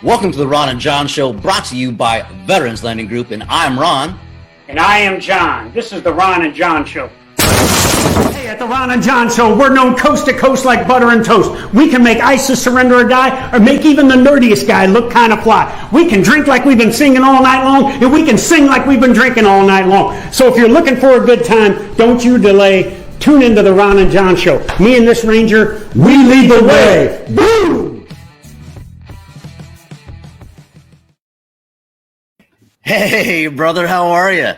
Welcome to the Ron and John Show, brought to you by Veterans Lending Group, and I'm Ron. And I am John. This is the Ron and John Show. Hey, at the Ron and John Show, we're known coast to coast like butter and toast. We can make ISIS surrender or die, or make even the nerdiest guy look kind of fly. We can drink like we've been singing all night long, and we can sing like we've been drinking all night long. So if you're looking for a good time, don't you delay. Tune into the Ron and John Show. Me and this Ranger, we lead the way. Boom! Hey, brother, how are you?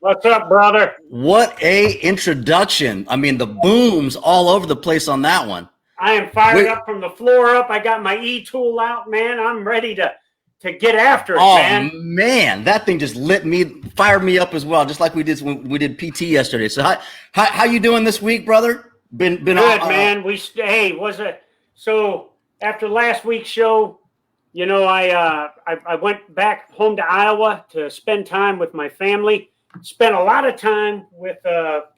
What's up, brother? What a introduction. I mean, the booms all over the place on that one. I am fired up from the floor up. I got my E-tool out, man. I'm ready to get after it, man. Oh, man, that thing just fired me up as well, just like we did when we did PT yesterday. So how you doing this week, brother? Been good, man. So after last week's show, you know, I went back home to Iowa to spend time with my family. Spent a lot of time with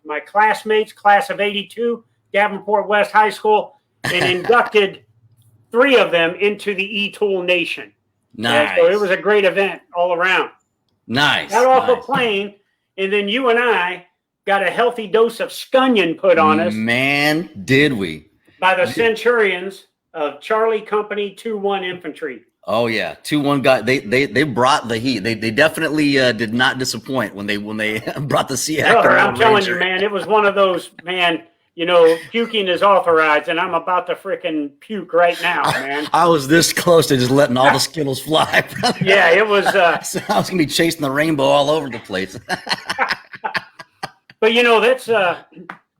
my classmates, class of '82, Davenport West High School, and inducted 3 of them into the E-Tool Nation. Nice. So it was a great event all around. Nice. Got off a plane, and then you and I got a healthy dose of scunion put on us. Man, did we. By the Centurions of Charlie Company 2-1 Infantry. Oh yeah, 2-1 guy. They brought the heat. They definitely did not disappoint when they brought the C-Actor. Brother, I'm telling you, man, it was one of those, man. You know, puking is authorized, and I'm about to freaking puke right now, man. I was this close to just letting all the Skittles fly, brother. Yeah, it was. So I was gonna be chasing the rainbow all over the place. But you know, that's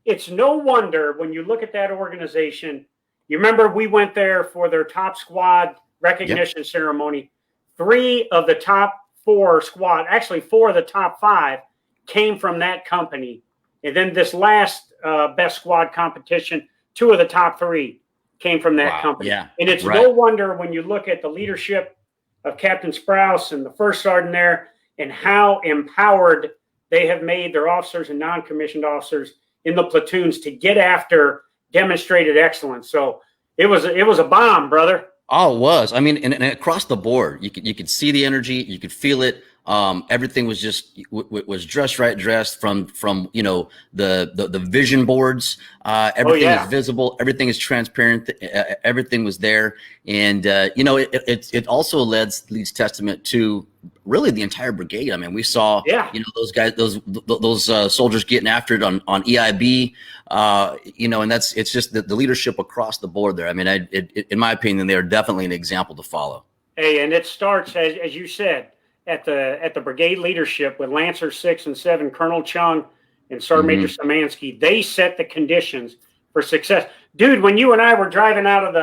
it's no wonder when you look at that organization. You remember we went there for their top squad recognition ceremony. 3 of the top 4 squad, actually 4 of the top 5, came from that company. And then this last best squad competition, 2 of the top 3 came from that company. Yeah, and it's no wonder when you look at the leadership of Captain Sprouse and the first sergeant there, and how empowered they have made their officers and non-commissioned officers in the platoons to get after demonstrated excellence. So it was a bomb, brother. Oh, it was. I mean, and across the board, you could see the energy, you could feel it. Everything was just was dressed from you know the vision boards. Everything is visible, everything is transparent, everything was there, and you know it also leads testament to really the entire brigade. I mean, we saw you know those guys, those soldiers getting after it on EIB, you know, and it's just the leadership across the board there. I mean, in my opinion, they are definitely an example to follow. Hey, and it starts as you said. At the brigade leadership with Lancer 6 and 7, Colonel Chung and Sergeant Major Szymanski, they set the conditions for success. Dude, when you and I were driving out of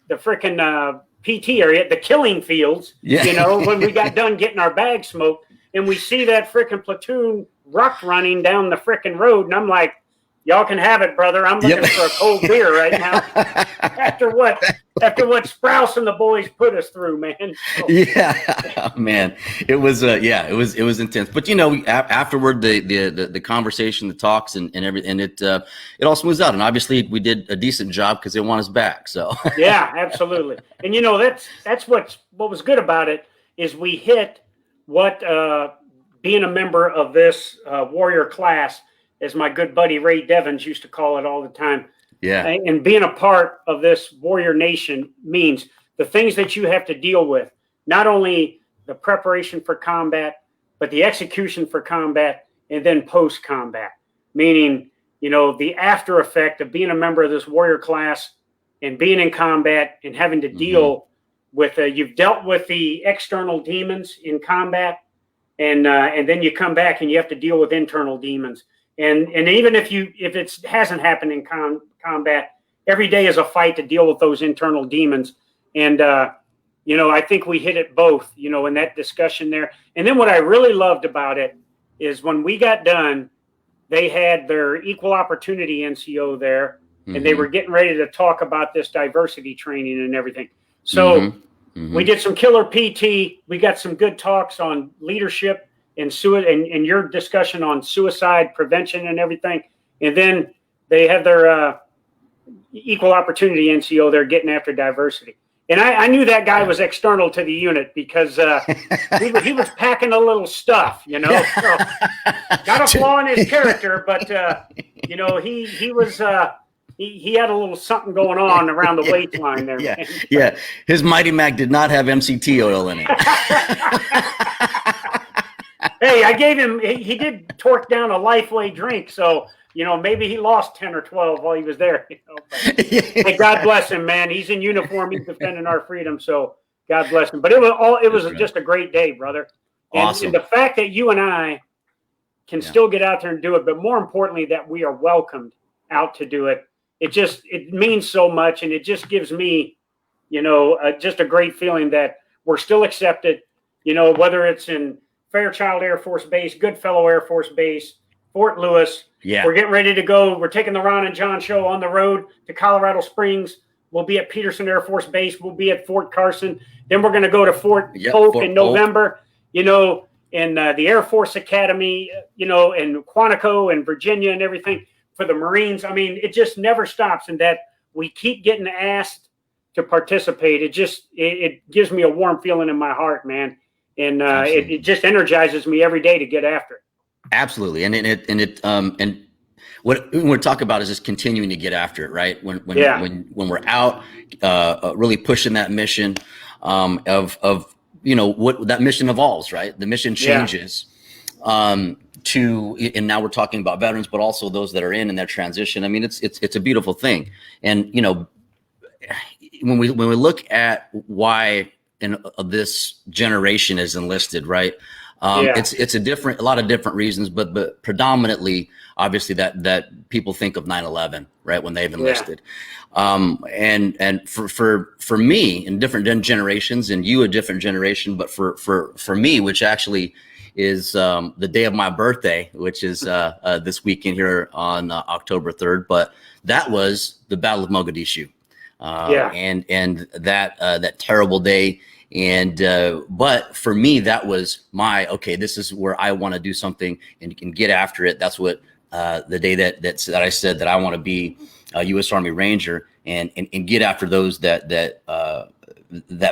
the frickin' PT area, the killing fields, you know, when we got done getting our bags smoked, and we see that frickin' platoon ruck running down the frickin' road, and I'm like, y'all can have it, brother. I'm looking for a cold beer right now. After what Sprouse and the boys put us through, man. So. Yeah, man, it was it was intense. But you know, afterward, the conversation, the talks, and everything, and it all smooths out. And obviously, we did a decent job because they want us back. So yeah, absolutely. And you know, that's what was good about it is we hit what being a member of this warrior class, as my good buddy Ray Devins used to call it all the time. Yeah. And being a part of this warrior nation means the things that you have to deal with, not only the preparation for combat, but the execution for combat and then post-combat. Meaning, you know, the after effect of being a member of this warrior class and being in combat and having to deal with, you've dealt with the external demons in combat, and then you come back and you have to deal with internal demons. And even if it hasn't happened in combat, every day is a fight to deal with those internal demons. And, you know, I think we hit it both, you know, in that discussion there. And then what I really loved about it is when we got done, they had their equal opportunity NCO there, and they were getting ready to talk about this diversity training and everything. So we did some killer PT. We got some good talks on leadership and your discussion on suicide prevention and everything. And then they have their equal opportunity NCO there getting after diversity. And I knew that guy was external to the unit because he was packing a little stuff, you know. So, got a flaw in his character, but you know, he was he had a little something going on around the waistline there. Yeah, man. yeah. His Mighty Mac did not have MCT oil in it. Hey, I gave him. He did torque down a Lifeway drink, so. You know, maybe he lost 10 or 12 while he was there. You know, but, hey, God bless him, man. He's in uniform. He's defending our freedom. So God bless him. But it was just a great day, brother. And, awesome. and the fact that you and I can still get out there and do it, but more importantly, that we are welcomed out to do it. It means so much. And it just gives me, you know, just a great feeling that we're still accepted, you know, whether it's in Fairchild Air Force Base, Goodfellow Air Force Base, Fort Lewis. Yeah. We're getting ready to go. We're taking the Ron and John show on the road to Colorado Springs. We'll be at Peterson Air Force Base. We'll be at Fort Carson. Then we're going to go to Fort Polk in November, you know, and the Air Force Academy, you know, and Quantico and Virginia and everything for the Marines. I mean, it just never stops. And that we keep getting asked to participate. It gives me a warm feeling in my heart, man. And it just energizes me every day to get after it. Absolutely. And what we're talking about is just continuing to get after it, right? When we're out, really pushing that mission, of, you know, what that mission evolves, right? The mission changes, and now we're talking about veterans, but also those that are in that transition. I mean, it's a beautiful thing. And, you know, when we look at why this generation is enlisted, right? It's a lot of different reasons, but predominantly, obviously, that people think of 9/11, right, when they've enlisted. And for me, in different generations, and you a different generation, but for me, which actually is the day of my birthday, which is this weekend here on October 3rd, but that was the Battle of Mogadishu, and that terrible day. And but for me, that was this is where I want to do something and get after it. That's what the day that I said that I want to be a U.S. Army Ranger and get after those that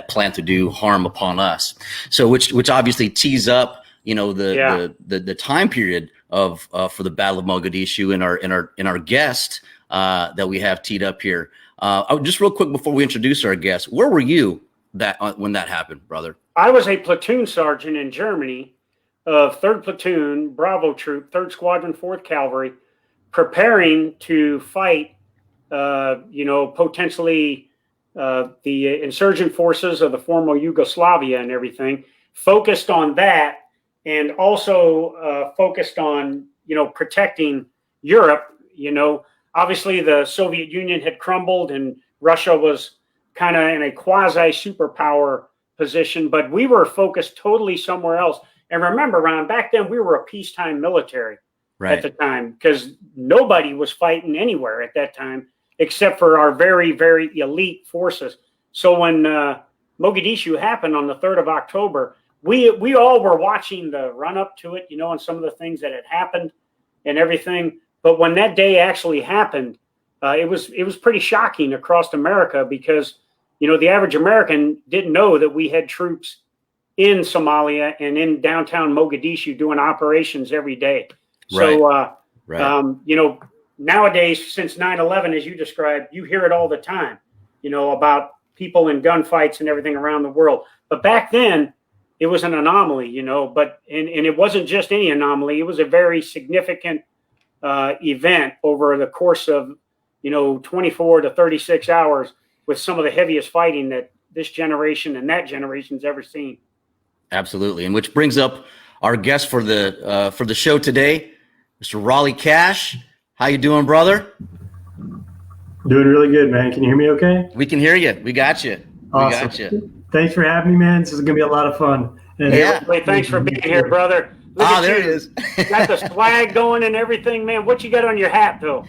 plan to do harm upon us. So which obviously tees up, you know, the time period of for the Battle of Mogadishu in our guest that we have teed up here. Just real quick before we introduce our guest, where were you when that happened, brother? I was a platoon sergeant in Germany of 3rd Platoon, Bravo Troop, 3rd Squadron, 4th Cavalry, preparing to fight, you know, potentially the insurgent forces of the former Yugoslavia and everything, focused on that, and also focused on, you know, protecting Europe. You know, obviously the Soviet Union had crumbled and Russia was kind of in a quasi superpower position, but we were focused totally somewhere else. And remember, Ron, back then we were a peacetime military at the time, because nobody was fighting anywhere at that time except for our very, very elite forces. So when Mogadishu happened on the 3rd of October, we all were watching the run up to it, you know, and some of the things that had happened and everything. But when that day actually happened, it was pretty shocking across America, because, you know, the average American didn't know that we had troops in Somalia and in downtown Mogadishu doing operations every day. So, you know, nowadays, since 9/11, as you described, you hear it all the time, you know, about people in gunfights and everything around the world. But back then, it was an anomaly, you know, and it wasn't just any anomaly. It was a very significant event over the course of, you know, 24 to 36 hours, with some of the heaviest fighting that this generation and that generation's ever seen. Absolutely. And which brings up our guest for the show today, Mr. Raleigh Cash. How you doing, brother? Doing really good, man. Can you hear me okay? We can hear you. We got you. Awesome. We got you. Thanks for having me, man. This is going to be a lot of fun. And thanks for being here, brother. There it is. Got the swag going and everything, man. What you got on your hat, though?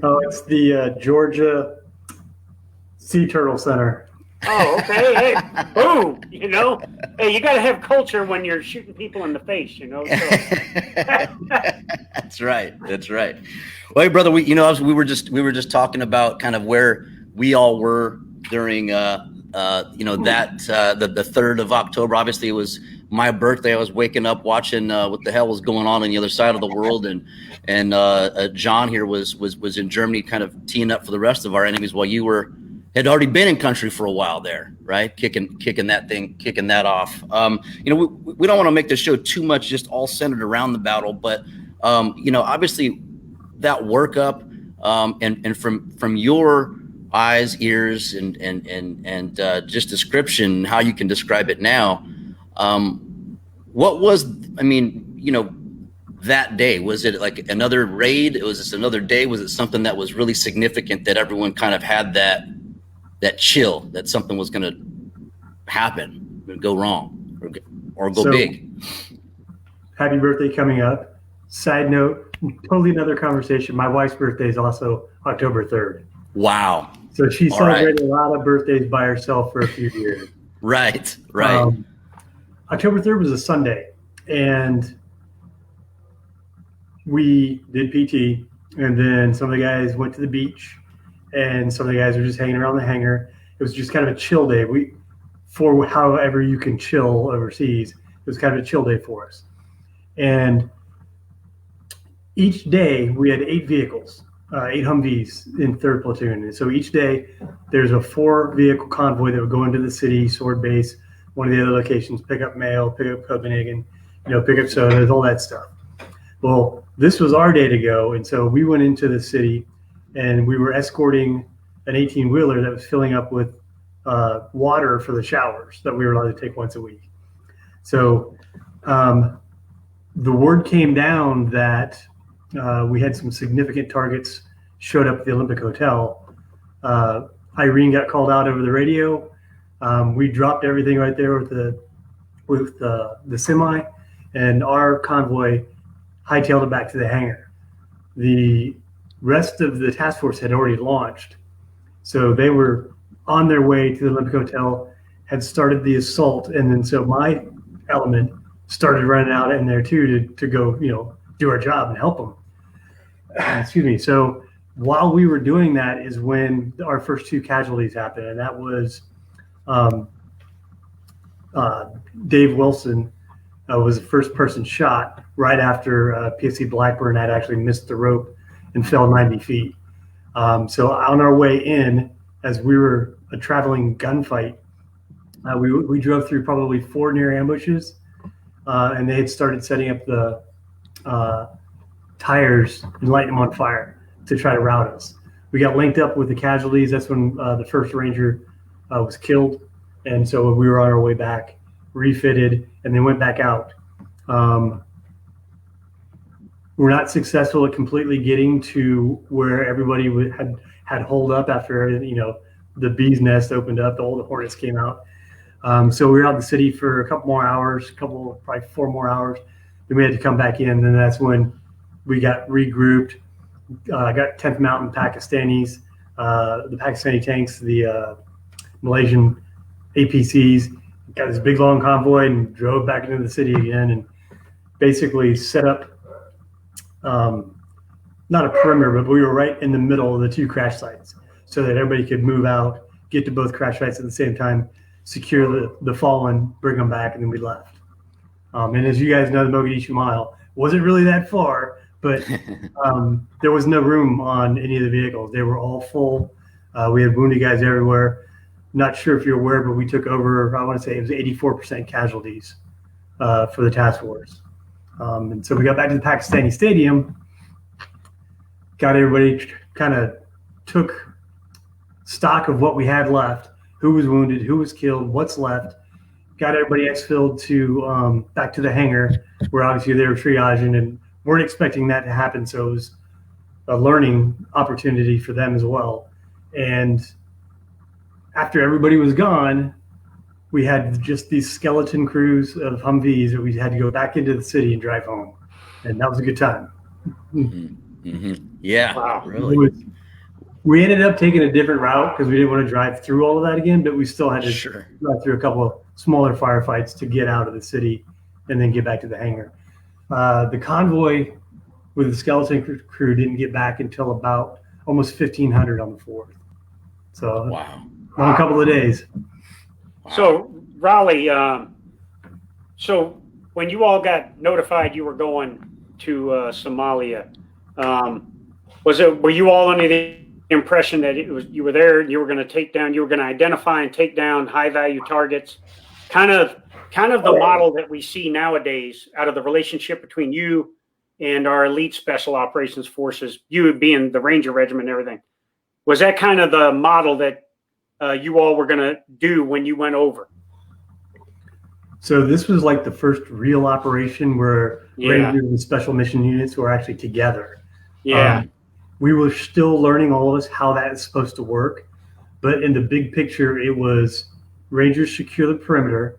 Oh, it's the Georgia Sea Turtle Center. Oh, okay. Hey, boom. You know, hey, you got to have culture when you're shooting people in the face, you know. So. That's right. That's right. Well, hey, brother, we were just talking about kind of where we all were during the the 3rd of October, obviously it was my birthday. I was waking up watching what the hell was going on the other side of the world, and John here was in Germany, kind of teeing up for the rest of our enemies, while you had already been in country for a while there, right? Kicking that off. We don't want to make the show too much just all centered around the battle, but obviously that workup, and from your eyes, ears, and just description, how you can describe it now. What was, that day? Was it like another raid? Was this another day? Was it something that was really significant that everyone kind of had that chill that something was going to happen, go wrong, or go big? Happy birthday coming up. Side note, totally another conversation. My wife's birthday is also October 3rd. Wow. So she celebrated a lot of birthdays by herself for a few years. Right. October 3rd was a Sunday, and we did PT, and then some of the guys went to the beach, and some of the guys were just hanging around the hangar. It was just kind of a chill day. For however you can chill overseas, it was kind of a chill day for us. And each day we had 8 vehicles, 8 Humvees in 3rd platoon. And so each day there's a 4-vehicle convoy that would go into the city, Sword Base, one of the other locations, pick up mail, pick up Copenhagen, pick up sodas, all that stuff. Well, this was our day to go. And so we went into the city, and we were escorting an 18-wheeler that was filling up with water for the showers that we were allowed to take once a week. So the word came down that we had some significant targets showed up at the Olympic Hotel. Irene got called out over the radio. We dropped everything right there with the semi, and our convoy hightailed it back to the hangar. The rest of the task force had already launched, so they were on their way to the Olympic Hotel, had started the assault, and then so my element started running out in there too to go, do our job and help them. Excuse me. So while we were doing that is when our first 2 casualties happened, and that was Dave Wilson was the first person shot right after PSC Blackburn had actually missed the rope and fell 90 feet. So on our way in, as we were a traveling gunfight, we drove through probably 4 near ambushes, and they had started setting up the tires and lighting them on fire to try to rout us. We got linked up with the casualties. That's when the first Ranger was killed. And so we were on our way back, refitted, and then went back out. We're not successful at completely getting to where everybody had holed up after, the bee's nest opened up, all the hornets came out. So we were out in the city for a couple more hours, probably 4 more hours. Then we had to come back in. And that's when we got regrouped. I got 10th Mountain Pakistanis, the Pakistani tanks, the Malaysian APCs, got this big long convoy and drove back into the city again, and basically set up not a perimeter, but we were right in the middle of the 2 crash sites so that everybody could move out, get to both crash sites at the same time, secure the fallen, bring them back, and then we left. And as you guys know, the Mogadishu Mile wasn't really that far, but there was no room on any of the vehicles. They were all full. We had wounded guys everywhere. Not sure if you're aware, but we took over, I want to say it was 84% casualties for the task force. And so we got back to the Pakistani stadium, got everybody, kind of took stock of what we had left, who was wounded, who was killed, what's left, got everybody exfilled to back to the hangar, where obviously they were triaging and weren't expecting that to happen. So it was a learning opportunity for them as well. And after everybody was gone, we had just these skeleton crews of Humvees that we had to go back into the city and drive home. And that was a good time. Mm-hmm. Mm-hmm. Yeah, wow. Really. We ended up taking a different route because we didn't want to drive through all of that again, but we still had to drive through a couple of smaller firefights to get out of the city and then get back to the hangar. The convoy with the skeleton crew didn't get back until about almost 1,500 on the 4th. So wow. a couple of days. Wow. So Raleigh, so when you all got notified you were going to Somalia, were you all under the impression that you were there, you were going to identify and take down high value targets, kind of the model that we see nowadays out of the relationship between you and our elite special operations forces, you being the Ranger Regiment and everything? Was that kind of the model that you all were going to do when you went over? So this was like the first real operation where Rangers and special mission units were actually together. Yeah. We were still learning, all of us, how that is supposed to work. But in the big picture, it was Rangers secure the perimeter,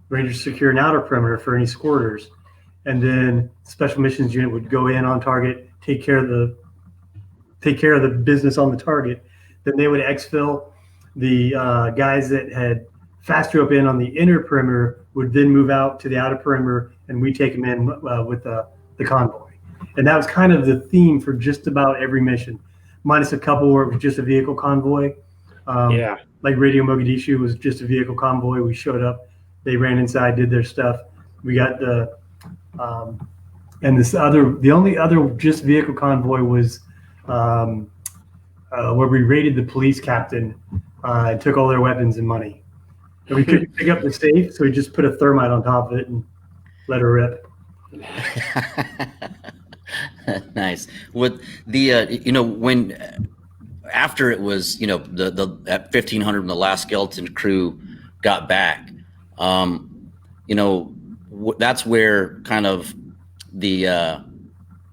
Rangers secure an outer perimeter for any squirters, and then special missions unit would go in on target, take care of the business on the target. Then they would exfil. The guys that had fast rope in on the inner perimeter would then move out to the outer perimeter, and we take them in with the convoy. And that was kind of the theme for just about every mission, minus a couple where it was just a vehicle convoy. Like Radio Mogadishu was just a vehicle convoy. We showed up, they ran inside, did their stuff. We got the only other just vehicle convoy was where we raided the police captain and took all their weapons and money. And we couldn't pick up the safe, so we just put a thermite on top of it and let her rip. Nice. With the when after it was the at 1500 when the last skeleton crew got back, that's where kind of the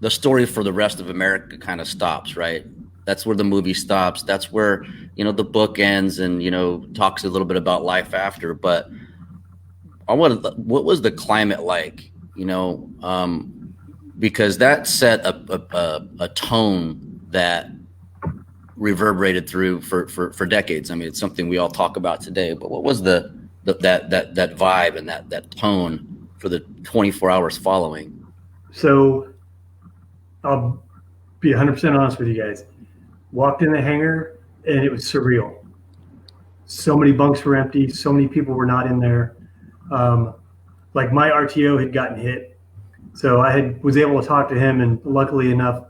story for the rest of America kind of stops, right? That's where the movie stops. That's where the book ends, and talks a little bit about life after. But what was the climate like? Because that set a tone that reverberated through for decades. I mean, it's something we all talk about today. But what was that vibe and that tone for the 24 hours following? So I'll be 100% honest with you guys. Walked in the hangar and it was surreal. So many bunks were empty. So many people were not in there. Like my RTO had gotten hit, so I was able to talk to him, and luckily enough,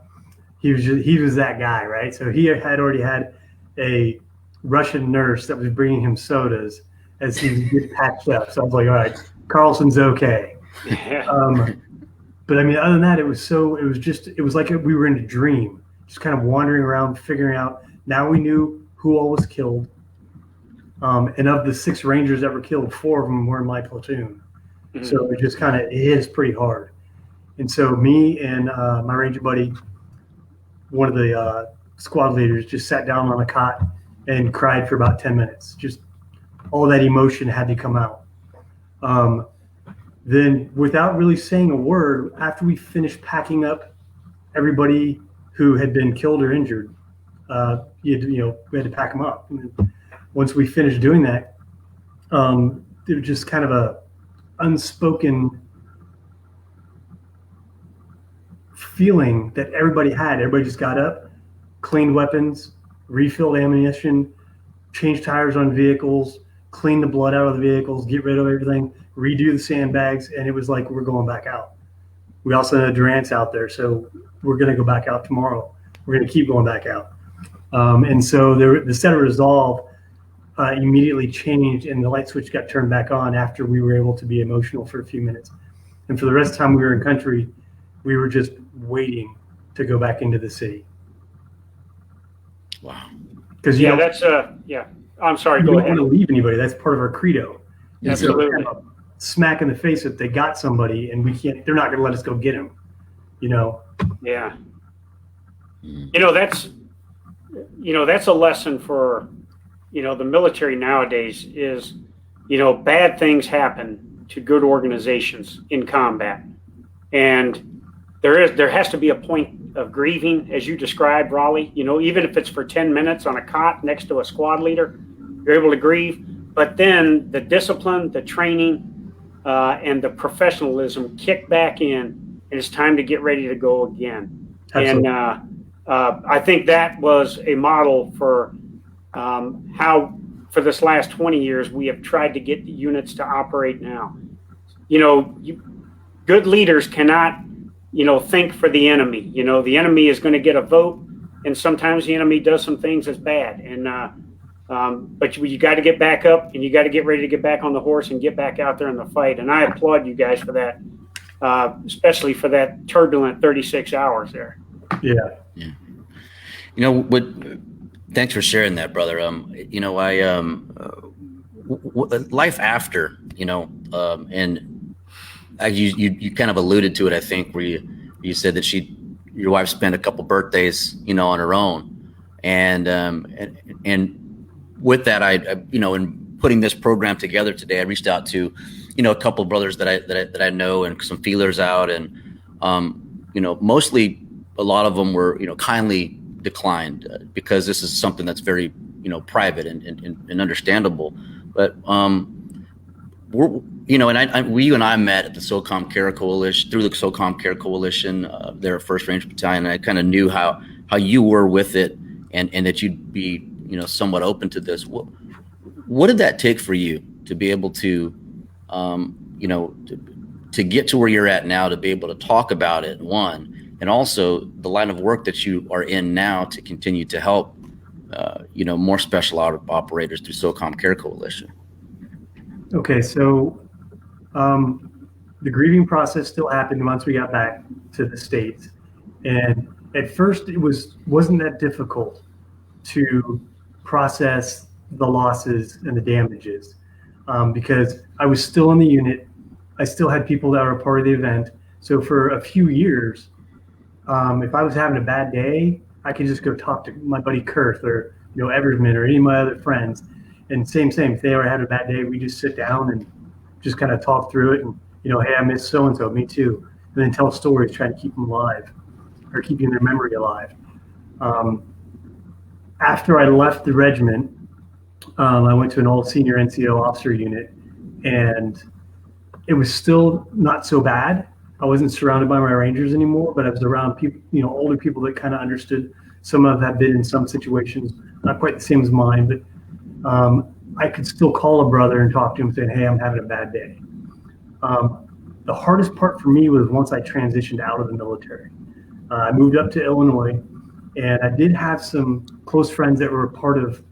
he was that guy, right? So he had already had a Russian nurse that was bringing him sodas as he was getting patched up. So I was like, all right, Carlson's okay. But I mean, other than that, it was like we were in a dream, just kind of wandering around, figuring out. Now we knew who all was killed. And of the 6 Rangers that were killed, 4 of them were in my platoon. Mm-hmm. So it just kind of hit us pretty hard. And so me and my Ranger buddy, one of the squad leaders, just sat down on a cot and cried for about 10 minutes. Just all that emotion had to come out. Then, without really saying a word, after we finished packing up everybody who had been killed or injured, we had to pack them up. And once we finished doing that, it was just kind of a unspoken feeling that everybody had. Everybody just got up, cleaned weapons, refilled ammunition, changed tires on vehicles, clean the blood out of the vehicles, get rid of everything, redo the sandbags, and it was like we're going back out. We also had Durant's out there, so we're going to go back out tomorrow. We're going to keep going back out. And so the set of resolve immediately changed, and the light switch got turned back on after we were able to be emotional for a few minutes. And for the rest of the time we were in country, we were just waiting to go back into the city. Wow. Because I'm sorry. We go don't ahead. want to leave anybody. That's part of our credo. Absolutely. So kind of smack in the face if they got somebody, and we can't. They're not going to let us go get him. Yeah. That's a lesson for the military nowadays. Is bad things happen to good organizations in combat, and there has to be a point of grieving, as you described, Raleigh. Even if it's for 10 minutes on a cot next to a squad leader, you're able to grieve. But then the discipline, the training, and the professionalism kick back in, and it's time to get ready to go again. Absolutely. And I think that was a model for for this last 20 years, we have tried to get the units to operate now. You know, good leaders cannot, you know, think for the enemy. You know, the enemy is going to get a vote, and sometimes the enemy does some things that's bad. And but you got to get back up, and you got to get ready to get back on the horse and get back out there in the fight. And I applaud you guys for that, especially for that turbulent 36 hours there. Yeah. Yeah. You know, thanks for sharing that, brother. You know, life after, you know, and you kind of alluded to it, I think, where you said that your wife spent a couple birthdays, you know, on her own, and with that, I you know, in putting this program together today, I reached out to, you know, a couple of brothers that I know, and some feelers out, and you know, mostly a lot of them were, you know, kindly declined because this is something that's very, you know, private and understandable. But we're, you know, and you and I met at the SOCOM Care Coalition, through the SOCOM Care Coalition, there at First Ranger Battalion, and I kind of knew how you were with it, and that you'd be, you know, somewhat open to this. What did that take for you to be able to, you know, to get to where you're at now, to be able to talk about it, one, and also the line of work that you are in now to continue to help, you know, more special operators through SOCOM Care Coalition? Okay, so the grieving process still happened once we got back to the States, and at first it wasn't that difficult to process the losses and the damages, because I was still in the unit. I still had people that were part of the event. So for a few years, if I was having a bad day, I could just go talk to my buddy Kurth, or, you know, Eversman, or any of my other friends. And same, if they ever had a bad day, we just sit down and just kind of talk through it. And, you know, hey, I miss so-and-so, me too. And then tell stories, trying to keep them alive, or keeping their memory alive. After I left the regiment, I went to an old senior NCO officer unit, and it was still not so bad. I wasn't surrounded by my Rangers anymore, but I was around people, you know, older people that kind of understood. Some of them have been in some situations, not quite the same as mine, but I could still call a brother and talk to him, saying, hey, I'm having a bad day. The hardest part for me was once I transitioned out of the military. I moved up to Illinois, and I did have some close friends that were a part of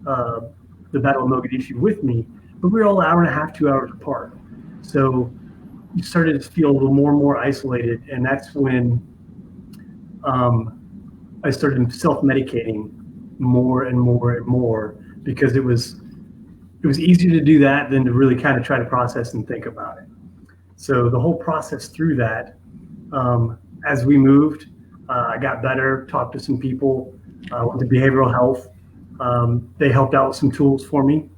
the Battle of Mogadishu with me, but we were all 1.5 hours, 2 hours apart. So you started to feel a little more and more isolated, and that's when I started self-medicating more and more and more, because it was easier to do that than to really kind of try to process and think about it. So the whole process through that, as we moved, I got better, talked to some people, went to behavioral health. They helped out with some tools for me.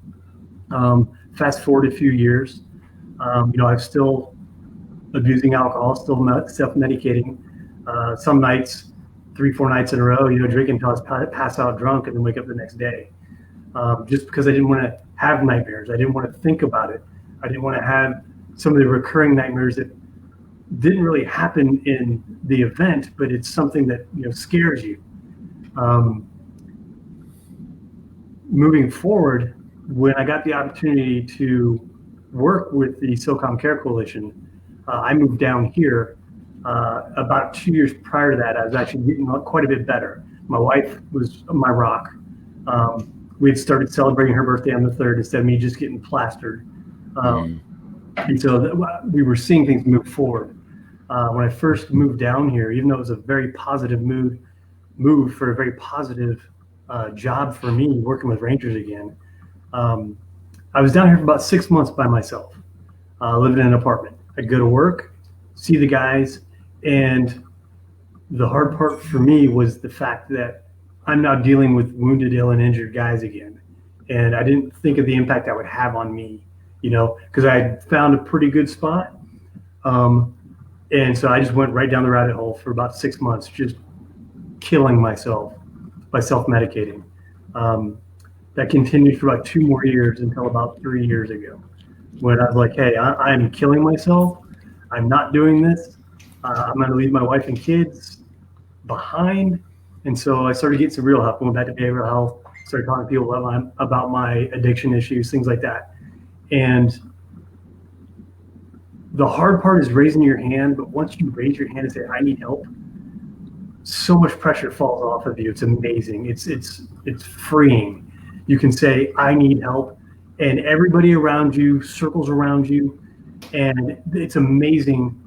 Fast forward a few years, you know, I'm still abusing alcohol, still self-medicating. Some nights, 3-4 nights in a row, you know, drinking until I was pass out drunk and then wake up the next day. Just because I didn't want to have nightmares. I didn't want to think about it. I didn't want to have some of the recurring nightmares that didn't really happen in the event, but it's something that, you know, scares you. Moving forward, when I got the opportunity to work with the SOCOM Care Coalition, I moved down here. About 2 years prior to that, I was actually getting quite a bit better. My wife was my rock. We had started celebrating her birthday on the 3rd instead of me just getting plastered. And so we were seeing things move forward. When I first moved down here, even though it was a very positive move for a very positive job for me, working with Rangers again, I was down here for about 6 months by myself, living in an apartment. I'd go to work, see the guys, and the hard part for me was the fact that I'm now dealing with wounded, ill, and injured guys again. And I didn't think of the impact that would have on me, you know, because I had found a pretty good spot. And so I just went right down the rabbit hole for about 6 months, just killing myself by self-medicating. That continued for about 2 more years until about 3 years ago, when I was like, hey, I'm killing myself. I'm not doing this. I'm going to leave my wife and kids behind. And so I started getting some real help. Went back to behavioral health, started talking to people about my addiction issues, things like that. And the hard part is raising your hand, but once you raise your hand and say, I need help, so much pressure falls off of you. It's amazing. It's freeing. You can say, I need help, and everybody around you circles around you. And it's amazing,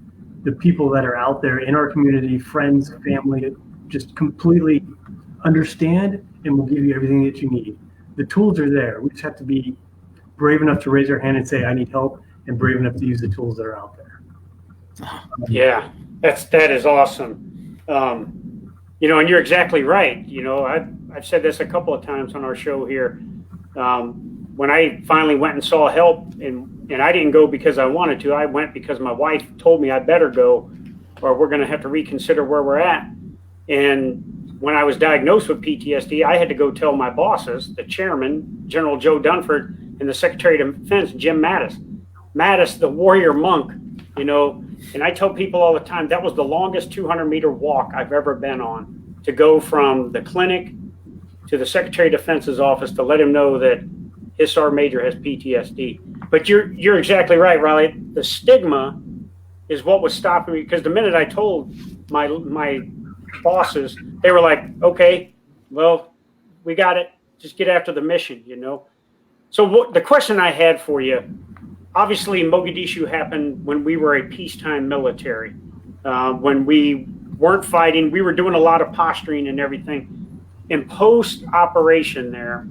the people that are out there in our community, friends, family, just completely understand and will give you everything that you need. The tools are there. We just have to be brave enough to raise our hand and say, I need help, and brave enough to use the tools that are out there. Yeah, that is awesome. You know, and you're exactly right. You know, I've said this a couple of times on our show here. When I finally went and saw help, and I didn't go because I wanted to, I went because my wife told me I better go, or we're going to have to reconsider where we're at. And when I was diagnosed with PTSD, I had to go tell my bosses, the chairman, General Joe Dunford, and the Secretary of Defense, Jim Mattis. Mattis, the warrior monk, you know, and I tell people all the time, that was the longest 200-meter walk I've ever been on, to go from the clinic to the Secretary of Defense's office to let him know that his sergeant major has PTSD. But you're exactly right, Raleigh. The stigma is what was stopping me, because the minute I told my bosses, they were like, okay, well, we got it. Just get after the mission, you know. So the question I had for you, obviously Mogadishu happened when we were a peacetime military. When we weren't fighting, we were doing a lot of posturing and everything. In post-operation there,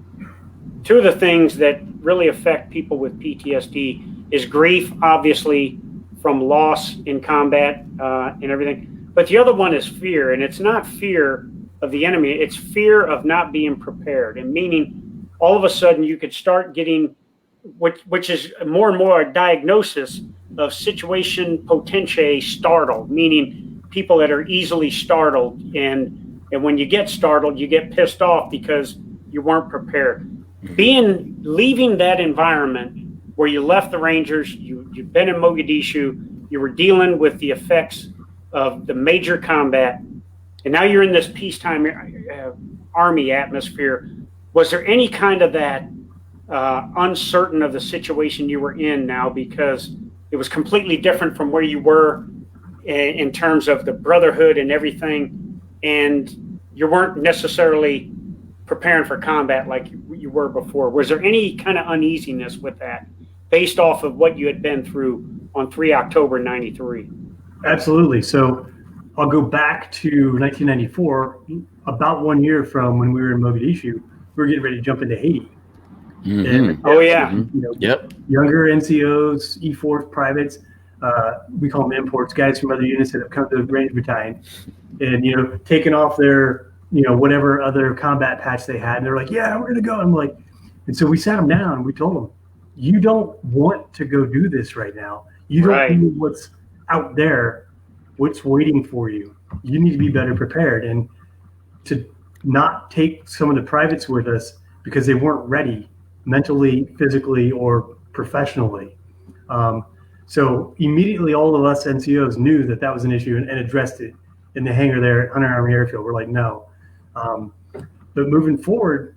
two of the things that really affect people with PTSD is grief, obviously, from loss in combat and everything. But the other one is fear, and it's not fear of the enemy. It's fear of not being prepared, and meaning all of a sudden you could start getting, which is more and more a diagnosis of situation potentiae startled, meaning people that are easily startled. And when you get startled, you get pissed off because you weren't prepared. Leaving that environment where you left the Rangers, you've been in Mogadishu, you were dealing with the effects of the major combat, and now you're in this peacetime army atmosphere. Was there any kind of that uncertain of the situation you were in now, because it was completely different from where you were in terms of the brotherhood and everything, and you weren't necessarily preparing for combat like you were before? Was there any kind of uneasiness with that based off of what you had been through on 3 October 93? Absolutely. So I'll go back to 1994, about 1 year from when we were in Mogadishu. We were getting ready to jump into Haiti. Mm-hmm. And, oh, yeah. You know, Yep. Younger NCOs, E4 privates, we call them imports, guys from other units that have come to the Ranger Battalion, and, you know, taking off their, you know, whatever other combat patch they had. And they're like, yeah, we're going to go. I'm like, and so we sat them down and we told them, you don't want to go do this right now. You don't know what's out there, what's waiting for you. You need to be better prepared, and to not take some of the privates with us because they weren't ready mentally, physically, or professionally. So immediately all of us NCOs knew that was an issue and addressed it in the hangar there at Hunter Army Airfield. We're like, no. But moving forward,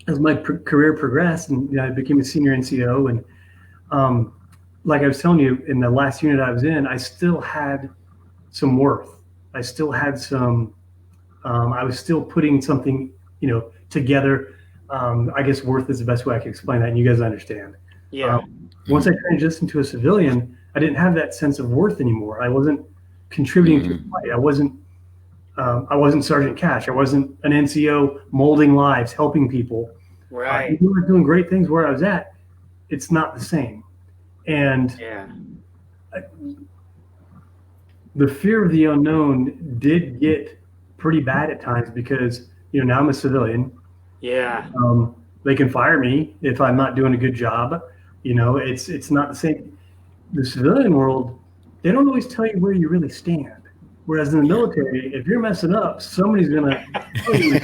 as my career progressed, and you know, I became a senior NCO, and like I was telling you, in the last unit I was in, I still had some worth. I still had some. I was still putting something, you know, together. I guess worth is the best way I can explain that, and you guys understand. Yeah. Once I transitioned to a civilian, I didn't have that sense of worth anymore. I wasn't contributing to the fight. I wasn't Sergeant Cash. I wasn't an NCO molding lives, helping people. Right. We were doing great things where I was at. It's not the same. And the fear of the unknown did get pretty bad at times, because, you know, now I'm a civilian. Yeah. They can fire me if I'm not doing a good job. You know, it's not the same. The civilian world, they don't always tell you where you really stand. Whereas in the military, if you're messing up, somebody's gonna tell you,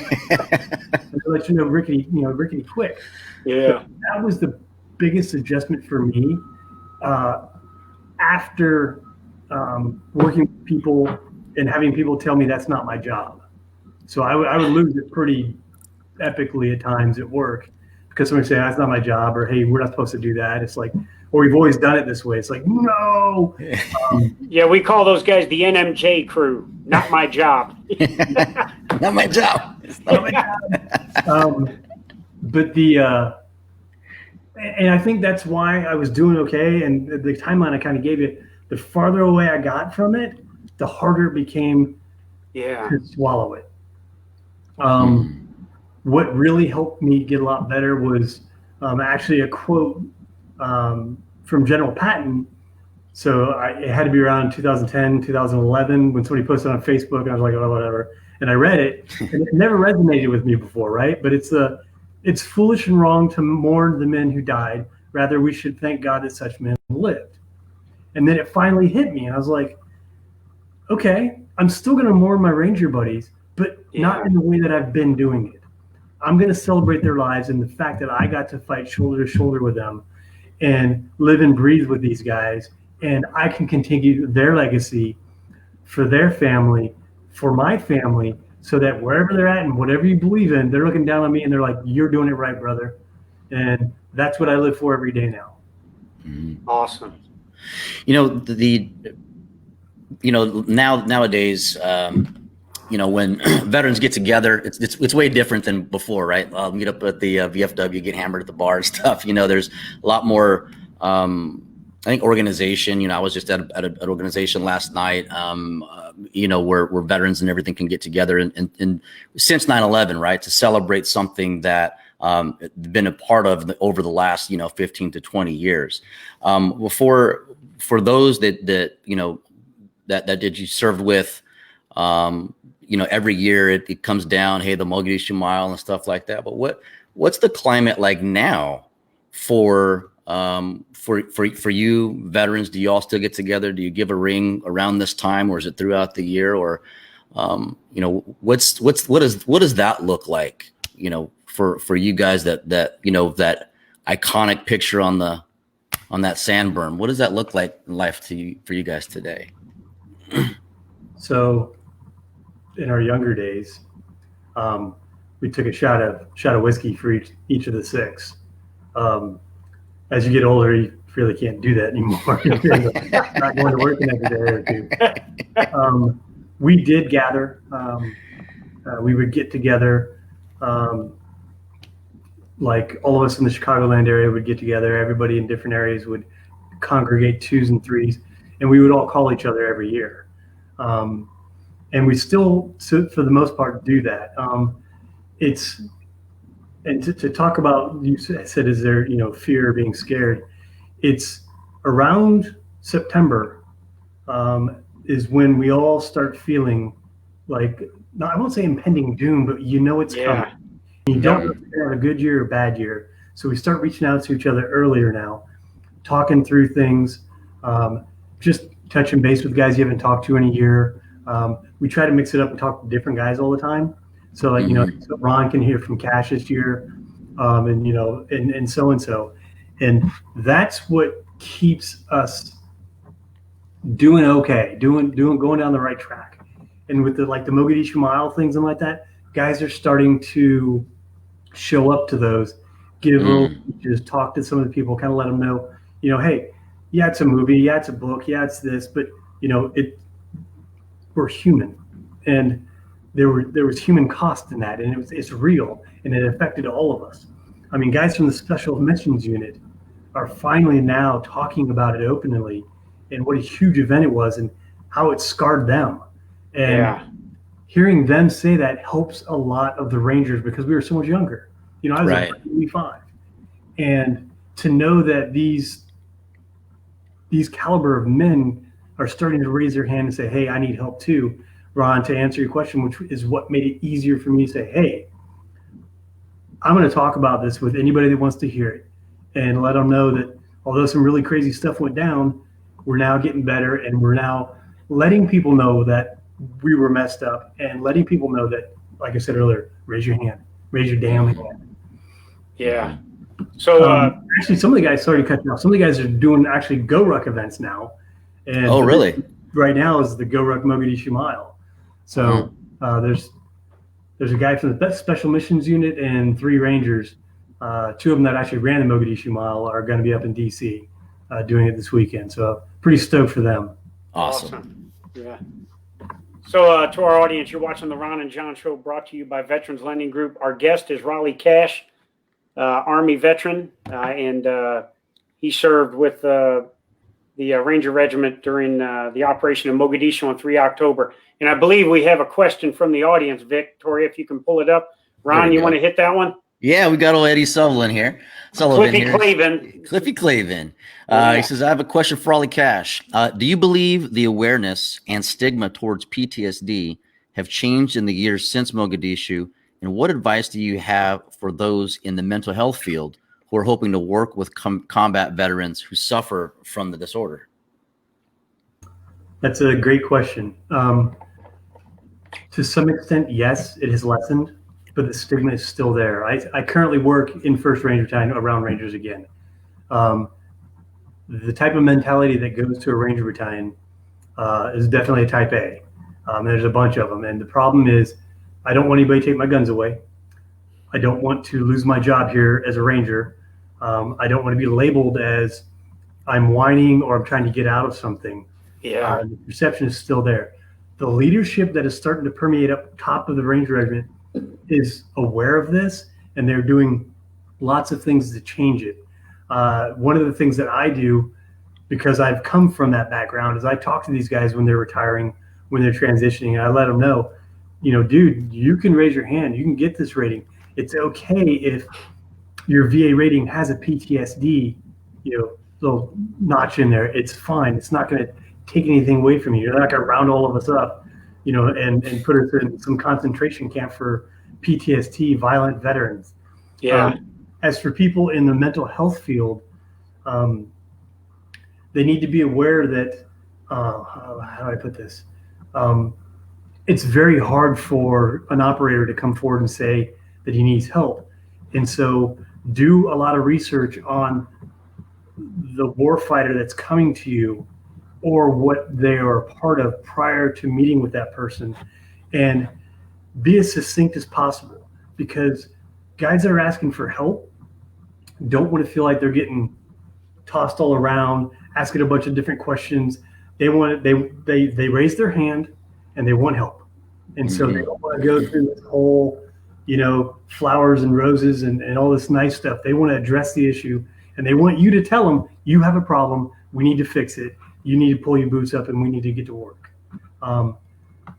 let you know rickety quick. Yeah. So that was the biggest adjustment for me after working with people and having people tell me that's not my job. So I would lose it pretty epically at times at work because somebody say that's not my job, or hey, we're not supposed to do that. It's like, or we've always done it this way. It's like, no. Yeah, we call those guys the NMJ crew. Not my job. Not my job. It's not my job. But and I think that's why I was doing okay. And the timeline I kind of gave you, the farther away I got from it, the harder it became to swallow it. What really helped me get a lot better was actually a quote from General Patton. So it had to be around 2010, 2011 when somebody posted on Facebook, and I was like, oh, whatever. And I read it, and it never resonated with me before, right? But it's foolish and wrong to mourn the men who died. Rather, we should thank God that such men lived. And then it finally hit me, and I was like, okay, I'm still going to mourn my Ranger buddies, but not in the way that I've been doing it. I'm going to celebrate their lives and the fact that I got to fight shoulder to shoulder with them and live and breathe with these guys. And I can continue their legacy for their family, for my family, so that wherever they're at and whatever you believe in, they're looking down on me and they're like, you're doing it right, brother. And that's what I live for every day now. Awesome. You know, nowadays, when veterans get together, it's way different than before, right? I'll meet up at the VFW, get hammered at the bar and stuff. There's a lot more, I think, organization. I was just at an organization last night, where veterans and everything can get together and since 9/11, right, to celebrate something that been a part of over the last 15 to 20 years. For those that you served with, every year it comes down, hey, the Mogadishu Mile and stuff like that. But what's the climate like now for you veterans? Do you all still get together? Do you give a ring around this time, or is it throughout the year? Or what does that look like? For you guys that iconic picture on that sand berm. What does that look like in life for you guys today? So, in our younger days, we took a shot of whiskey for each of the six. As you get older, you really can't do that anymore. Not going to work another day or two. We did gather. We would get together. Like all of us in the Chicagoland area would get together. Everybody in different areas would congregate 2s and 3s, and we would all call each other every year. And we still, for the most part, do that. To talk about, you said, is there, fear of being scared? It's around September is when we all start feeling like, I won't say impending doom, but it's coming. You don't know if you're having a good year or bad year. So we start reaching out to each other earlier now, talking through things, just touching base with guys you haven't talked to in a year. We try to mix it up and talk to different guys all the time. So so Ron can hear from Cash this year, and so. And that's what keeps us doing okay, going down the right track. And with the Mogadishu Mile things and like that, guys are starting to show up to those, give little speeches, talk to some of the people, kind of let them know, hey, yeah, it's a movie, yeah, it's a book, yeah, it's this, but we're human, and there was human cost in that, and it's real, and it affected all of us. I mean, guys from the Special Missions Unit are finally now talking about it openly, and what a huge event it was, and how it scarred them. And hearing them say that helps a lot of the Rangers, because we were so much younger. I was like 25, and to know that these caliber of men are starting to raise their hand and say, hey, I need help too. Ron, to answer your question, which is what made it easier for me to say, hey, I'm going to talk about this with anybody that wants to hear it, and let them know that although some really crazy stuff went down, we're now getting better, and we're now letting people know that we were messed up, and letting people know that, like I said earlier, raise your hand, raise your damn hand. Yeah. So actually, some of the guys, sorry to cut you off, some of the guys are doing actually Go Ruck events now. And oh, really? Right now is the Go Ruck Mogadishu Mile. So there's there's a guy from the Special Missions Unit and 3 Rangers. 2 of them that actually ran the Mogadishu Mile are going to be up in D.C. Doing it this weekend. So pretty stoked for them. Awesome. Yeah. So to our audience, you're watching the Ron and John Show, brought to you by Veterans Lending Group. Our guest is Raleigh Cash, Army veteran, and he served with the Ranger Regiment during the operation in Mogadishu on 3 October. And I believe we have a question from the audience, Victoria, if you can pull it up. Ron, you want to hit that one? Yeah, we got old Eddie Sullivan here. Cliffy Clavin. He says, I have a question for Raleigh Cash. Do you believe the awareness and stigma towards PTSD have changed in the years since Mogadishu? And what advice do you have for those in the mental health field who are hoping to work with combat veterans who suffer from the disorder? That's a great question. To some extent, yes, it has lessened, but the stigma is still there. I currently work in 1st Ranger Battalion around Rangers again. The type of mentality that goes to a Ranger Battalion is definitely a type A. There's a bunch of them. And the problem is, I don't want anybody to take my guns away. I don't want to lose my job here as a Ranger. I don't want to be labeled as I'm whining or I'm trying to get out of something. Yeah. The perception is still there. The leadership that is starting to permeate up top of the Ranger Regiment is aware of this, and they're doing lots of things to change it. One of the things that I do, because I've come from that background, is I talk to these guys when they're retiring, when they're transitioning, and I let them know, dude, you can raise your hand. You can get this rating. It's okay if your VA rating has a PTSD, little notch in there. It's fine. It's not going to take anything away from you. You're not going to round all of us up, and put us in some concentration camp for PTSD, violent veterans. Yeah. As for people in the mental health field, they need to be aware that, how do I put this? It's very hard for an operator to come forward and say that he needs help. And so do a lot of research on the warfighter that's coming to you, or what they are a part of prior to meeting with that person, and be as succinct as possible, because guys that are asking for help don't want to feel like they're getting tossed all around, asking a bunch of different questions. They raise their hand and they want help. And so they don't want to go through this whole, flowers and roses and all this nice stuff. They want to address the issue, and they want you to tell them, you have a problem, we need to fix it. You need to pull your boots up and we need to get to work.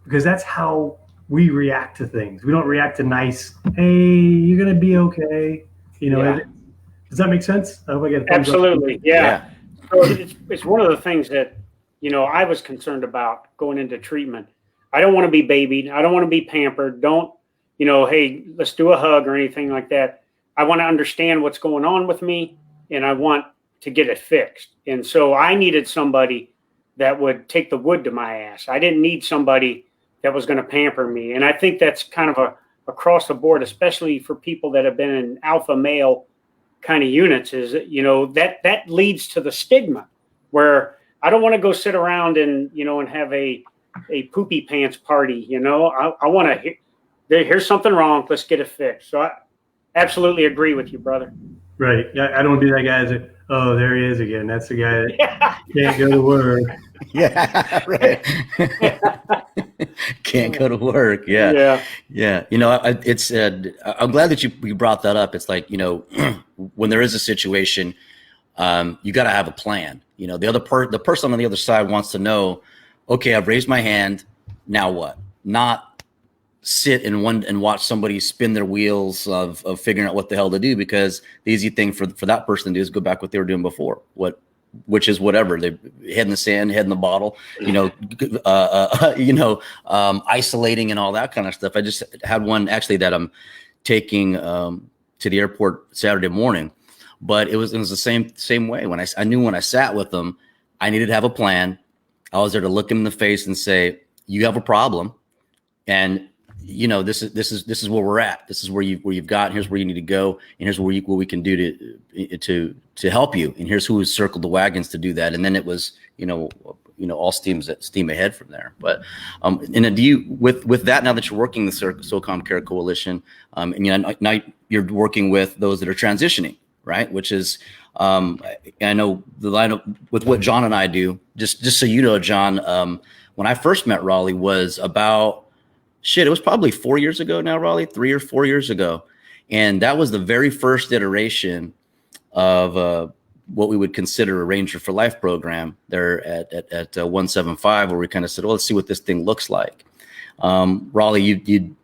Because that's how we react to things. We don't react to nice, hey, you're going to be okay. Does that make sense? I hope I get a thumbs Absolutely. up. Yeah. So it's one of the things that, I was concerned about going into treatment. I don't want to be babied. I don't want to be pampered. Don't, hey, let's do a hug or anything like that. I want to understand what's going on with me, and I want to get it fixed. And so I needed somebody that would take the wood to my ass. I didn't need somebody that was going to pamper me. And I think that's kind of across the board, especially for people that have been in alpha male kind of units, is, that leads to the stigma, where I don't want to go sit around and, and have a poopy pants party. I want to here's something wrong. Let's get it fixed. So I absolutely agree with you, brother. Right. I don't do that, guys. Oh, there he is again. That's the guy that can't go to work. Yeah, right. Can't go to work. Yeah. It's. I'm glad that you brought that up. It's like, when there is a situation, you got to have a plan. The person on the other side wants to know, okay, I've raised my hand. Now what? Not sit and watch somebody spin their wheels of figuring out what the hell to do, because the easy thing for that person to do is go back what they were doing before, which is whatever. They head in the sand, head in the bottle, isolating and all that kind of stuff. I just had one actually that I'm taking to the airport Saturday morning, but it was the same way. When I knew when I sat with them, I needed to have a plan. I was there to look him in the face and say, you have a problem, and this is where we're at. This is where you've got. And here's where you need to go, and here's what we can do to help you. And here's who has circled the wagons to do that. And then it was all steam ahead from there. But and then do you with that, now that you're working the SOCOM Care Coalition, now you're working with those that are transitioning, right? Which is I know the line with what John and I do. Just so you know, John, when I first met Raleigh was about it was probably 4 years ago now, Raleigh, 3 or 4 years ago. And that was the very first iteration of what we would consider a Ranger for Life program there at 175, where we kind of said, well, let's see what this thing looks like. Raleigh,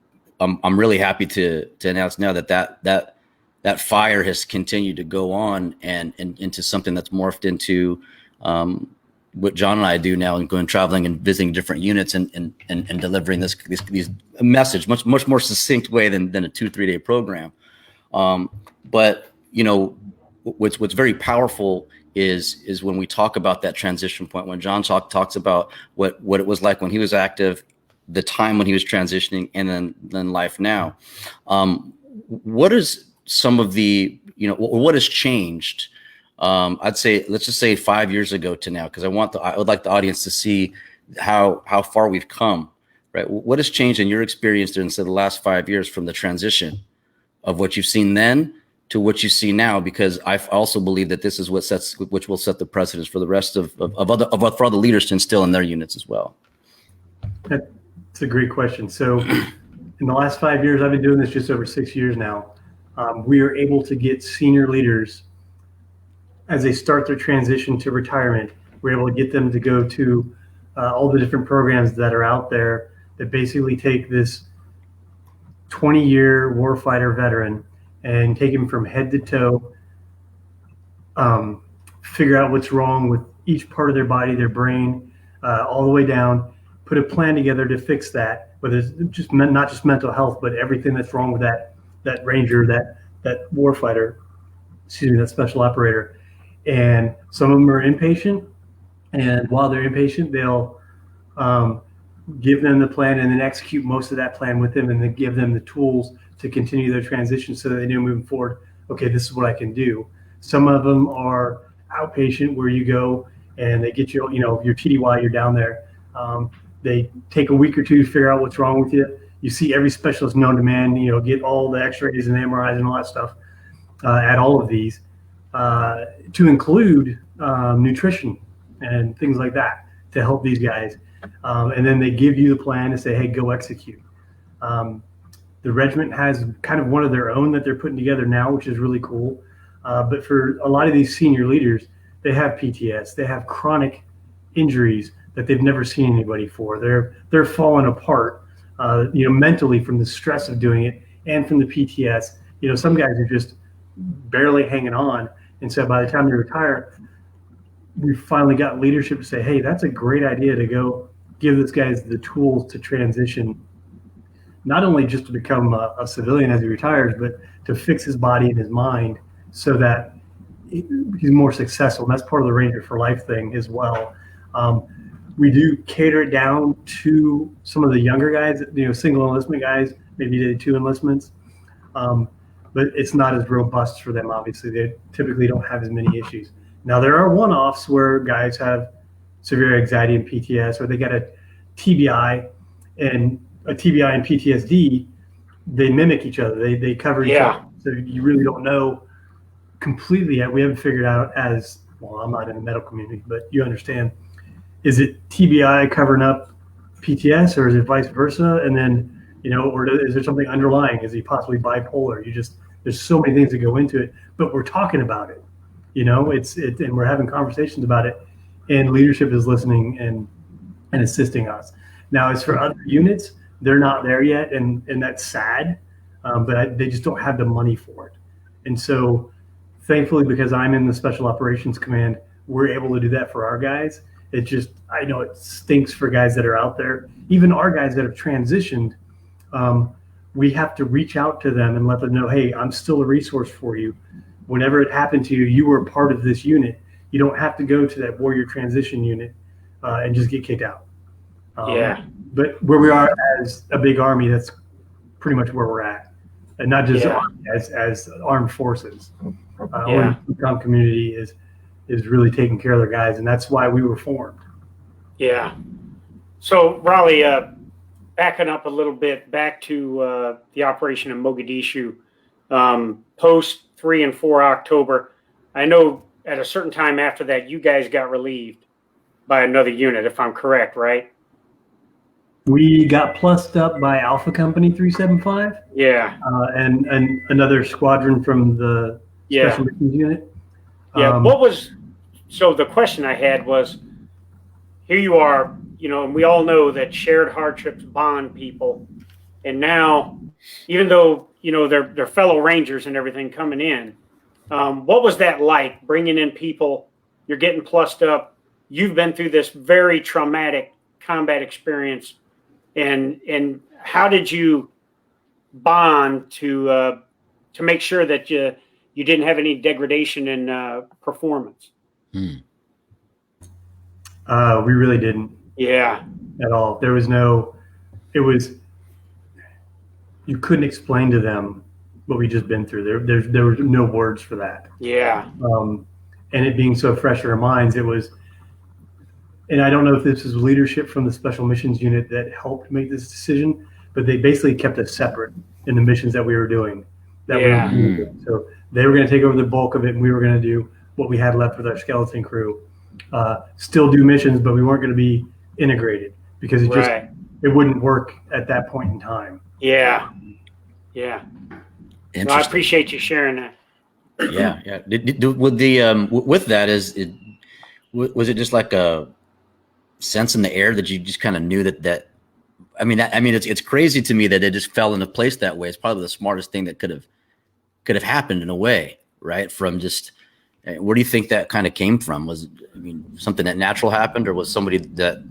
I'm really happy to announce now that fire has continued to go on and into something that's morphed into what John and I do now, and going traveling and visiting different units and delivering these message much more succinct way than a 2-3 day program. But what's very powerful is when we talk about that transition point, when John talks about what it was like when he was active, the time when he was transitioning, and then life now. What is some of the, what has changed? I'd say, let's just say 5 years ago to now, because I would like the audience to see how far we've come, right? What has changed in your experience during the last 5 years from the transition of what you've seen then to what you see now? Because I also believe that this is which will set the precedence for the rest of other leaders to instill in their units as well. That's a great question. So in the last 5 years, I've been doing this just over 6 years now. We are able to get senior leaders, as they start their transition to retirement, we're able to get them to go to all the different programs that are out there that basically take this 20-year warfighter veteran and take him from head to toe, figure out what's wrong with each part of their body, their brain, all the way down, put a plan together to fix that, whether it's just not just mental health, but everything that's wrong with that ranger, that warfighter, that special operator. And some of them are inpatient, and while they're inpatient, they'll give them the plan and then execute most of that plan with them, and then give them the tools to continue their transition so that they know moving forward, okay, this is what I can do. Some of them are outpatient, where you go and they get you, your TDY, you're down there. They take a week or two to figure out what's wrong with you. You see every specialist known to man, get all the x-rays and MRIs and all that stuff at all of these. To include nutrition and things like that to help these guys. And then they give you the plan to say, hey, go execute. The regiment has kind of one of their own that they're putting together now, which is really cool. But for a lot of these senior leaders, they have PTS, they have chronic injuries that they've never seen anybody for. They're falling apart, mentally from the stress of doing it and from the PTS. Some guys are just barely hanging on. And so by the time they retire, we finally got leadership to say, hey, that's a great idea to go give this guy the tools to transition, not only just to become a civilian as he retires, but to fix his body and his mind so that he's more successful. And that's part of the Ranger for Life thing as well. We do cater it down to some of the younger guys, single enlistment guys, maybe did 2 enlistments. But it's not as robust for them, obviously. They typically don't have as many issues. Now, there are one-offs where guys have severe anxiety and PTS, or they got a TBI and PTSD, they mimic each other. They cover each other. So you really don't know completely yet. We haven't figured out as, well, I'm not in the medical community, but you understand. Is it TBI covering up PTS, or is it vice versa? And then, or is there something underlying? Is he possibly bipolar? There's so many things that go into it, but we're talking about it, and we're having conversations about it, and leadership is listening and assisting us. Now, as for other units, they're not there yet, and that's sad, but they just don't have the money for it. And so thankfully, because I'm in the Special Operations Command, we're able to do that for our guys. I know it stinks for guys that are out there, even our guys that have transitioned. We have to reach out to them and let them know, hey, I'm still a resource for you. Whenever it happened to you, you were part of this unit. You don't have to go to that warrior transition unit and just get kicked out. But where we are as a big army that's pretty much where we're at, and not just Yeah. as armed forces. Yeah. The econ community is really taking care of their guys, and that's why we were formed. Yeah. So Raleigh, backing up a little bit back to the operation in Mogadishu, post 3 and 4 October. I know at a certain time after that, you guys got relieved by another unit, if I'm correct, right? We got plussed up by Alpha Company 375, Yeah. and another squadron from the Yeah. Special Missions Unit. Yeah. So the question I had was, here you are, and we all know that shared hardships bond people. And now, even though, they're fellow Rangers and everything coming in, what was that like, bringing in people? You're getting plussed up. You've been through this very traumatic combat experience. And how did you bond to make sure that you didn't have any degradation in performance? We really didn't. Yeah. At all. You couldn't explain to them what we just been through. There were no words for that. Yeah. And it being so fresh in our minds, it was, and I don't know if this is leadership from the Special Missions Unit that helped make this decision, but they basically kept us separate in the missions that we were doing. Yeah. So they were going to take over the bulk of it, and we were going to do what we had left with our skeleton crew. Still do missions, but we weren't going to be integrated because it wouldn't work at that point in time. Yeah. Yeah. No, I appreciate you sharing that. Yeah. With that, was it just like a sense in the air that you just kind of knew that it's crazy to me that it just fell into place that way. It's probably the smartest thing that could have happened in a way, right? From just, where do you think that kind of came from? Was something that natural happened, or was somebody that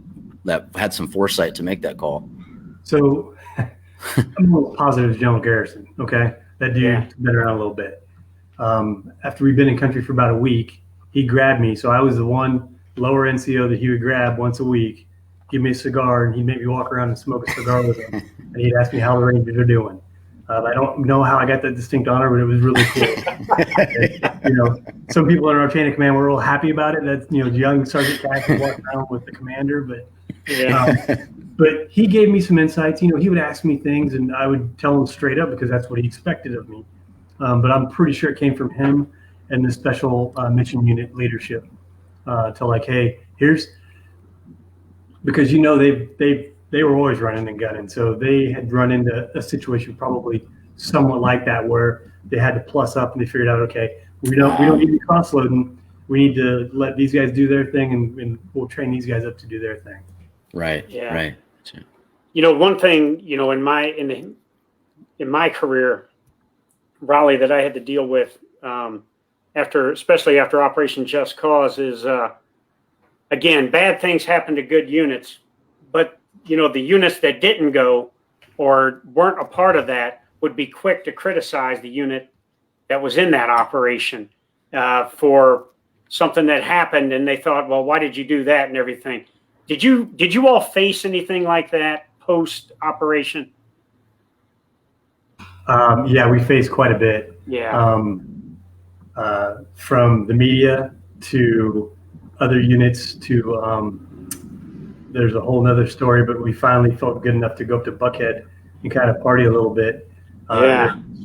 had some foresight to make that call? So I'm more positive as General Garrison. Okay. That dude's been around a little bit. After we'd been in country for about a week, he grabbed me. So I was the one lower NCO that he would grab once a week, give me a cigar, and he'd make me walk around and smoke a cigar with him. And he'd ask me how the Rangers are doing. I don't know how I got that distinct honor, but it was really cool. Some people in our chain of command were real happy about it. That's, young Sergeant Cash walking around with the commander, but he gave me some insights. He would ask me things, and I would tell him straight up because that's what he expected of me. But I'm pretty sure it came from him and the Special Mission Unit leadership to like, hey, because they were always running and gunning, so they had run into a situation probably somewhat like that where they had to plus up, and they figured out, okay, we don't need to be cross-loading. We need to let these guys do their thing, and we'll train these guys up to do their thing. Right. Yeah. Right. One thing, in my career, Raleigh, that I had to deal with especially after Operation Just Cause is, again, bad things happen to good units, but the units that didn't go or weren't a part of that would be quick to criticize the unit that was in that operation for something that happened, and they thought, well, why did you do that and everything. Did you all face anything like that post operation? Yeah, we faced quite a bit. Yeah. From the media to other units to there's a whole nother story, but we finally felt good enough to go up to Buckhead and kind of party a little bit.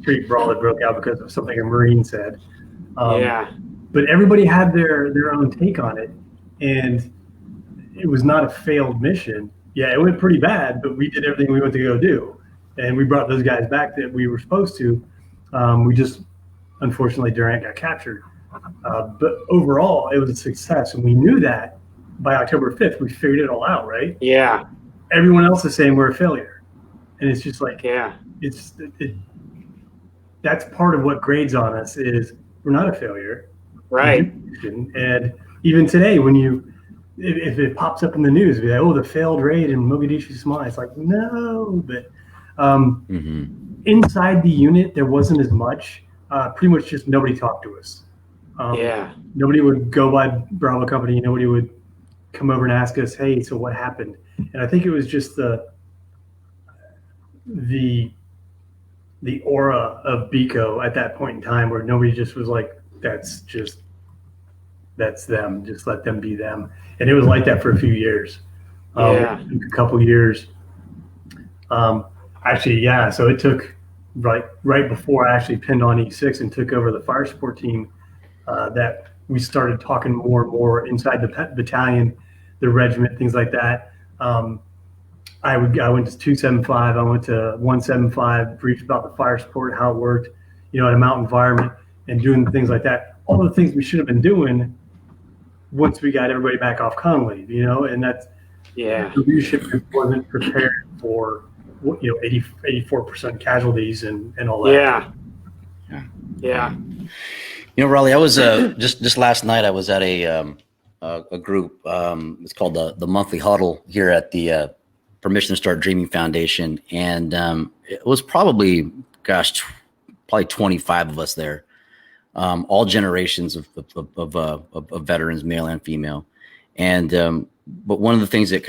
Street brawl that broke out because of something a Marine said. But everybody had their own take on it, and it was not a failed mission. Yeah, it went pretty bad, but we did everything we went to go do, and we brought those guys back that we were supposed to. We just, unfortunately, Durant got captured. But overall, it was a success, and we knew that by October 5th. We figured it all out, right? Yeah. Everyone else is saying we're a failure, and it's just like, that's part of what grades on us is we're not a failure, right? And even today, if it pops up in the news, be like, oh, the failed raid in Mogadishu, Somalia. It's like, no, but inside the unit there wasn't as much. Pretty much just nobody talked to us. Nobody would go by Bravo Company. Nobody would come over and ask us, hey, so what happened? And I think it was just the the aura of 𝘵𝘂𝗿 at that point in time, where nobody just was like, that's them. Just let them be them. And it was like that for a few years. Yeah. It took a couple years. Actually, yeah. So it took right before I actually pinned on 𝘵𝑗 and took over the fire support team, that we started talking more and more inside the battalion, the regiment, things like that. I went to 275. I went to 175, briefed about the fire support, how it worked, in a mountain environment, and doing things like that. All the things we should have been doing once we got everybody back off con leave, and that's, yeah, the leadership wasn't prepared for 84% casualties and all that. Yeah. Raleigh, I was just last night. I was at a group. It's called the monthly huddle here at the Permission to Start Dreaming Foundation, and it was probably 25 of us there, all generations of veterans, male and female. And but one of the things that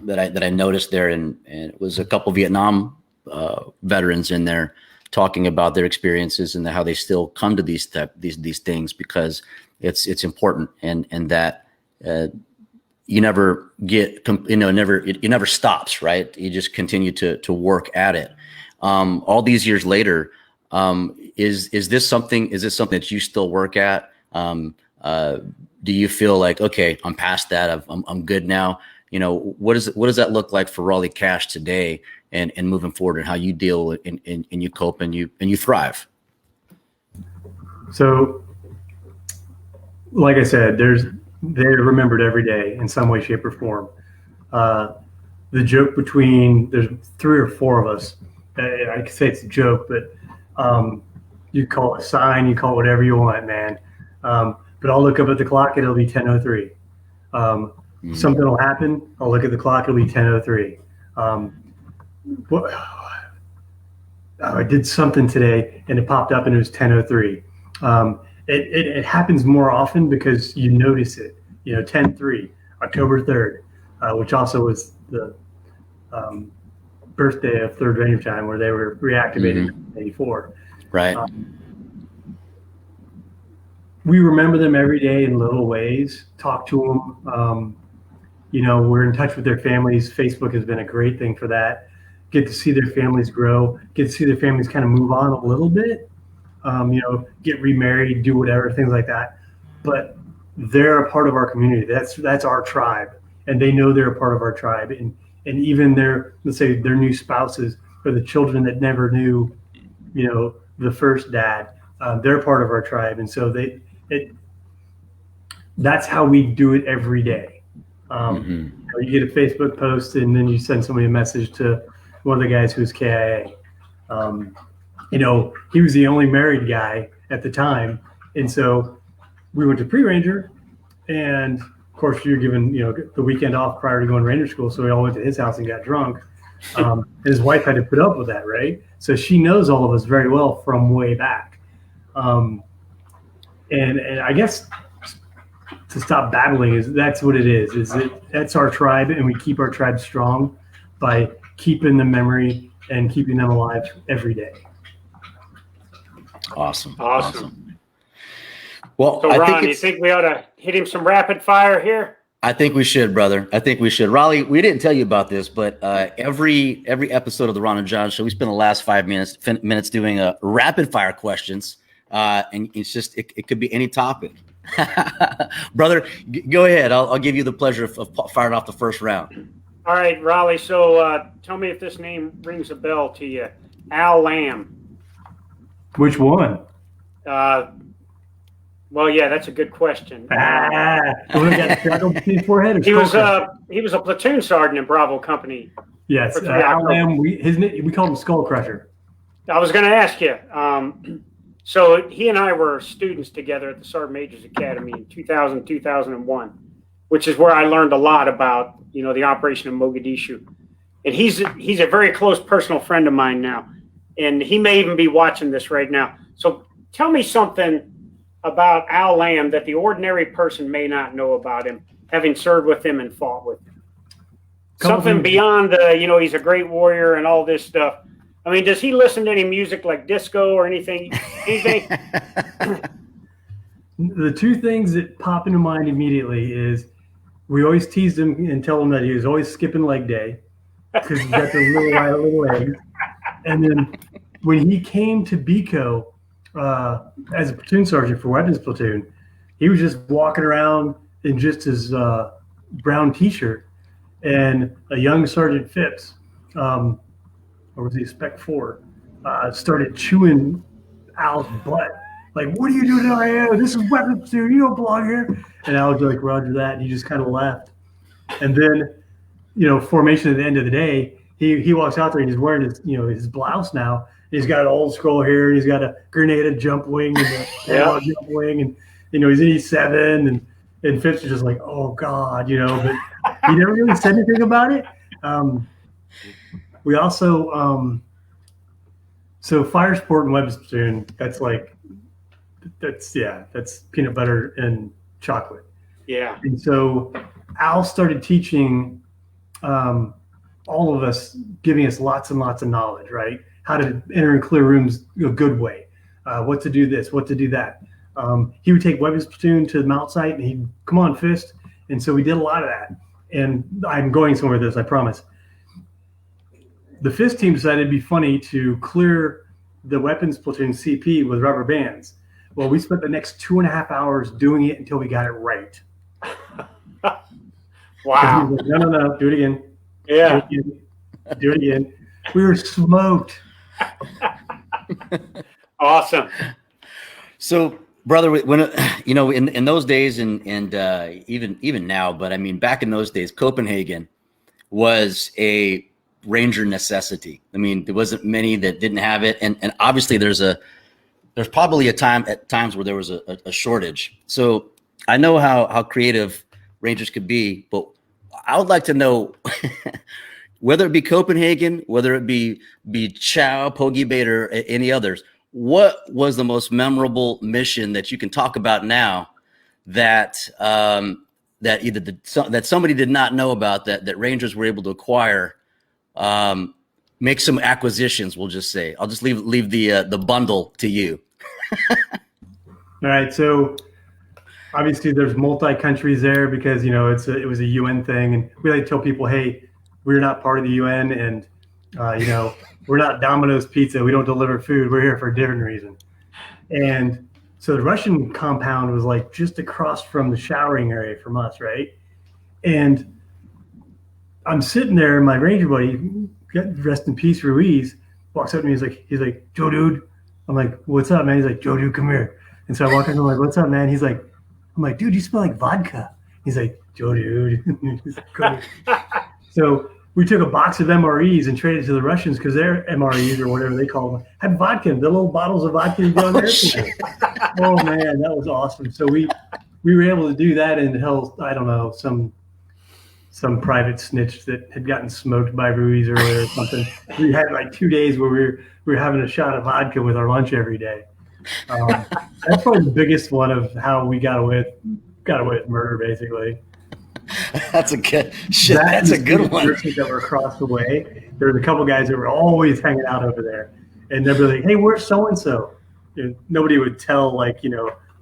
that I noticed there, and it was a couple Vietnam veterans in there talking about their experiences and how they still come to these things because it's important, and that you never get it never stops, right? You just continue to work at it. All these years later, is this something that you still work at? Do you feel like, okay, I'm past that, I'm good now? What does that look like for Raleigh Cash today and moving forward, and how you deal and you cope and you thrive? So, like I said, they're remembered every day in some way, shape, or form. The joke between, there's 3 or 4 of us. I could say it's a joke, but you call it a sign, you call it whatever you want, man. But I'll look up at the clock, it'll be 10:03. Something will happen, I'll look at the clock, it'll be 10:03. I did something today and it popped up and it was 10:03. It happens more often because you notice it. 10/3, October 3rd, which also was the birthday of 3rd Ranger Time, where they were reactivated in 84. Right. We remember them every day in little ways, talk to them. We're in touch with their families. Facebook has been a great thing for that. Get to see their families grow, get to see their families kind of move on a little bit, get remarried, do whatever, things like that. But they're a part of our community. That's our tribe, and they know they're a part of our tribe. And even let's say their new spouses, or the children that never knew, the first dad, they're part of our tribe. And so that's how we do it every day. You get a Facebook post and then you send somebody a message to one of the guys who's KIA. He was the only married guy at the time. And so we went to pre-ranger, and of course you're given, the weekend off prior to going to ranger school. So we all went to his house and got drunk. And his wife had to put up with that, right? So she knows all of us very well from way back. And I guess to stop babbling that's what it is. That's our tribe, and we keep our tribe strong by keeping the memory and keeping them alive every day. Awesome. Well, so Ron, you think we ought to hit him some rapid fire here? I think we should, brother. I think we should. Raleigh, we didn't tell you about this, but every episode of the Ron and John Show, we spend the last 5 minutes doing rapid fire questions, and it's just it could be any topic. Brother, go ahead. I'll give you the pleasure of firing off the first round. All right, Raleigh. So tell me if this name rings a bell to you. Al Lamb. Which one? Well, yeah, that's a good question. He was a platoon sergeant in Bravo Company. Yes, Al Lamb. We call him Skull Crusher. I was going to ask you. So he and I were students together at the Sergeant Major's Academy in 2000, 2001, which is where I learned a lot about, the operation of Mogadishu. And he's a very close personal friend of mine now. And he may even be watching this right now. So tell me something about Al Lamb that the ordinary person may not know about him, having served with him and fought with him. Something beyond he's a great warrior and all this stuff. I mean, does he listen to any music like disco or anything? Anything? The two things that pop into mind immediately is we always teased him and tell him that he was always skipping leg day because he's got those little legs. And then when he came to BCO as a platoon sergeant for weapons platoon, he was just walking around in just his brown T-shirt, and a young Sergeant Phipps, or was he Spec 4, started chewing Al's butt. Like, what are you doing here? This is weapons platoon. You don't belong here. And Al was like, Roger that. And he just kind of left. And then, formation at the end of the day, he walks out there and he's wearing his, his blouse now. He's got an old scroll here. He's got a Grenada jump wing and a jump wing. And, he's in E7. And Phipps is just like, oh, God, but he never really said anything about it. We also, so fire sport and weapons platoon, that's peanut butter and chocolate. Yeah. And so Al started teaching all of us, giving us lots and lots of knowledge, right? How to enter and clear rooms a good way, what to do this, what to do that. He would take weapons platoon to the mount site and he'd come on fist. And so we did a lot of that. And I'm going somewhere with this, I promise. The fist team decided it'd be funny to clear the weapons platoon CP with rubber bands. Well, we spent the next 2.5 hours doing it until we got it right. Wow. Like, no, do it again. Yeah. Do it again. We were smoked. Awesome. So, brother, when in those days and even now, but I mean back in those days, Copenhagen was a Ranger necessity. I mean, there wasn't many that didn't have it, and obviously there's probably at times where there was a shortage. So I know how creative Rangers could be, but I would like to know whether it be Copenhagen, whether it be 𝘬𝘭𝘵𝘮 or any others. What was the most memorable mission that you can talk about now that that somebody did not know about that Rangers were able to acquire? Make some acquisitions, we'll just say. I'll just leave the bundle to you. All right, so obviously there's multi-countries there because it was a UN thing, and we like to tell people, hey, we're not part of the UN, and we're not Domino's Pizza. We don't deliver food. We're here for a different reason. And so the Russian compound was like just across from the showering area from us, right? And I'm sitting there, and my Ranger buddy, rest in peace, Ruiz, walks up to me. He's like, Joe, dude. I'm like, what's up, man? He's like, Joe, dude, come here. And so I walk in, I'm like, what's up, man? I'm like, dude, you smell like vodka. He's like, Joe, dude. He's like, cool. So we took a box of MREs and traded to the Russians because their MREs or whatever they call them had vodka, the little bottles of vodka you go in there. Oh man, that was awesome. So we were able to do that and help, I don't know, some private snitch that had gotten smoked by Ruiz or something. We had like 2 days where we were having a shot of vodka with our lunch every day. That's probably the biggest one of how we got away with murder, basically. That's a good shit. That's a good one. That were across the way. There was a couple guys that were always hanging out over there, and they'd be like, "Hey, where's so and so?" Nobody would tell,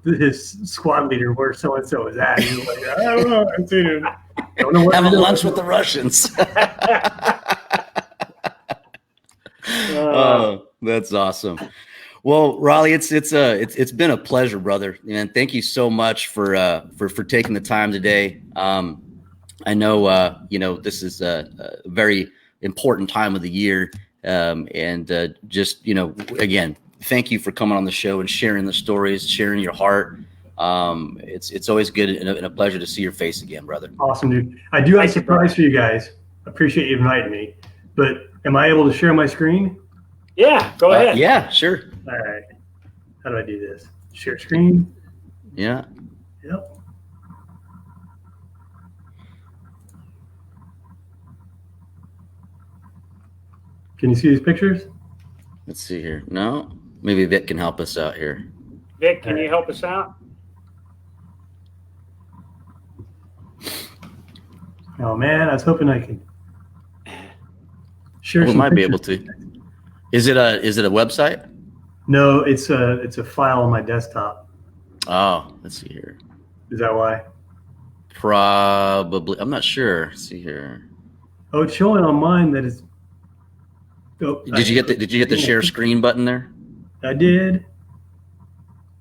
his squad leader where so and so is at. He was like, "I don't know. I've seen him. Don't know what having lunch with the Russians." Oh, that's awesome. Well, Raleigh, it's been a pleasure, brother, and thank you so much for taking the time today. I know this is a very important time of the year, and just again, thank you for coming on the show and sharing the stories, sharing your heart. It's always good and a pleasure to see your face again, brother. Awesome, dude. I do have a surprise for you guys. Appreciate you inviting me, but am I able to share my screen? Yeah, go ahead. Yeah, sure. All right. How do I do this? Share screen. Yeah. Yep. Can you see these pictures? Let's see here. No, maybe Vic can help us out here. Vic, can you help us out? Oh man, I was hoping I could share. We some might be pictures. able to. Is it a website? No, it's a file on my desktop. Oh, let's see here. Is that why? Probably. I'm not sure. Let's see here. Oh, it's showing on mine that it's. Oh, Did you hit the share screen button there? I did.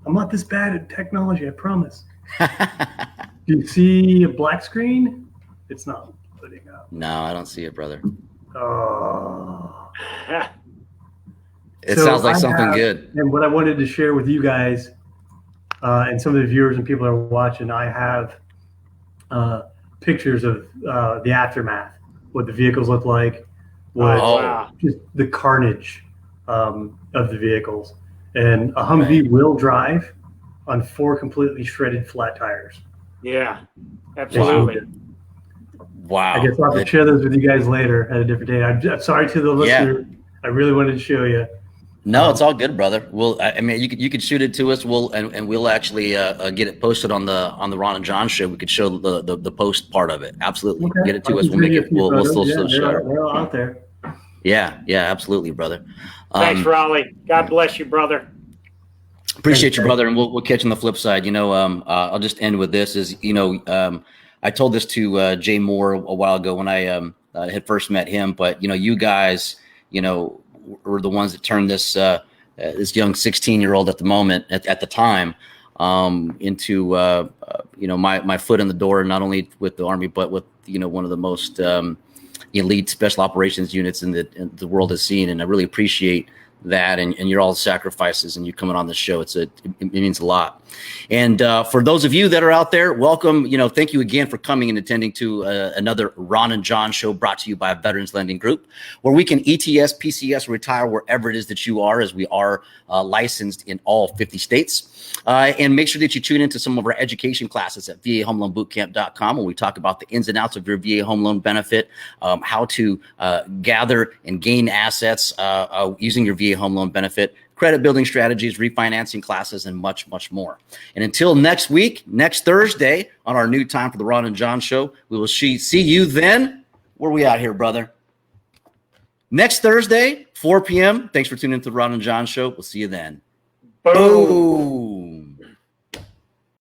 I'm not this bad at technology, I promise. Do you see a black screen? It's not putting up. No, I don't see it, brother. Oh. It So sounds like I something have- good. And what I wanted to share with you guys and some of the viewers and people that are watching, I have pictures of the aftermath, what the vehicles look like, what Oh. Wow. just the carnage of the vehicles. And a Humvee will drive on 4 completely shredded flat tires. Yeah, absolutely. Wow. I guess I'll have to share those with you guys later at a different day. I'm sorry to the listener. I really wanted to show you. No, it's all good, brother. I mean, you could shoot it to us. We'll actually get it posted on the Ron and John show. We could show the post part of it. Absolutely, Okay. get it to I us. can We'll make send you it. a few We'll photos. still Yeah, share. they're all out there. Yeah, absolutely, brother. Thanks, Raleigh. God bless you, brother. Appreciate you, brother, and we'll catch on the flip side. I'll just end with this: I told this to Jay Moore a while ago when I had first met him, but you guys, were the ones that turned this this young 16-year-old at the moment, at the time, into my foot in the door, not only with the Army, but with one of the most elite special operations units in the world has seen, and I really appreciate that and your all sacrifices and you coming on the show. It means a lot. And for those of you that are out there, welcome. Thank you again for coming and attending to another Ron and John show brought to you by Veterans Lending Group, where we can ETS, PCS, retire wherever it is that you are, as we are licensed in all 50 states. And make sure that you tune into some of our education classes at VAHomeLoanBootCamp.com, when we talk about the ins and outs of your VA home loan benefit, how to gather and gain assets using your VA home loan benefit, credit building strategies, refinancing classes, and much, much more. And until next week, next Thursday, on our new time for the Ron and John show, we will see you then. Where are we out here, brother? Next Thursday, 4 p.m. Thanks for tuning into the Ron and John show. We'll see you then. Boom. Boom.